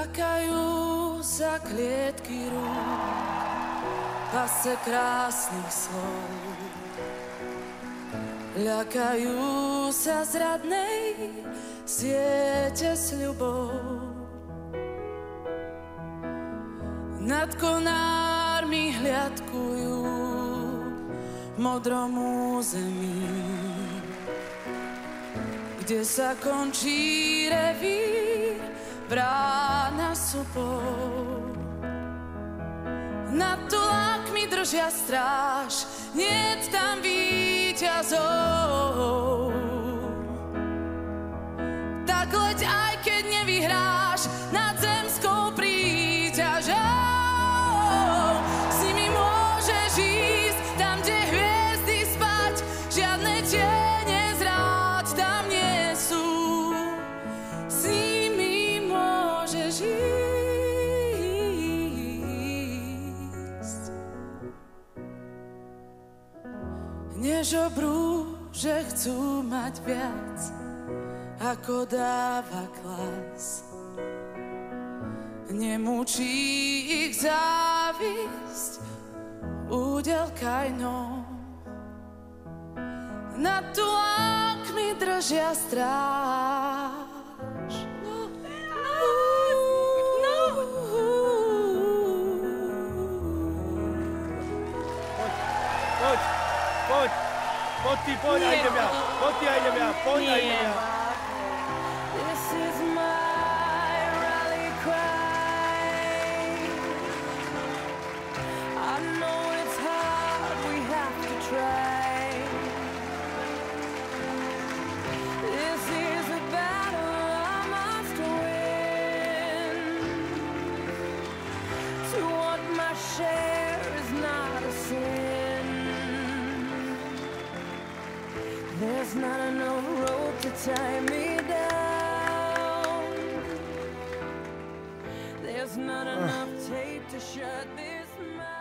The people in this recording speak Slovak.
Ľakajú sa klietky rúk, pase krásnych slov. Ľakajú sa zradnej siete sľubov. Nad konármi hliadkujú v modrom území, kde sa končí revír, brána súpov. Nad tulákmi držia stráž, niet tam víťazov. Tak leď, aj keď nevyhráš nad zemskou príťažou. S nimi môžeš ísť tam, kde hviezdy spať, žiadne tiene zrád tam nie sú. S nimi môžeš ísť. Nežobrú, že chcú mať viac, ako dáva klas. Nemúči ich závisť údel kajnou. Nad tulákmi držia stráž. Poď ty, poď, aj idem ja. Poď ty, aj idem ja. Poď, aj idem ja. This is my rally cry. I know it's hard, we have to try. This is a battle I must win. To want my share is not a sin. There's not enough rope to tie me down.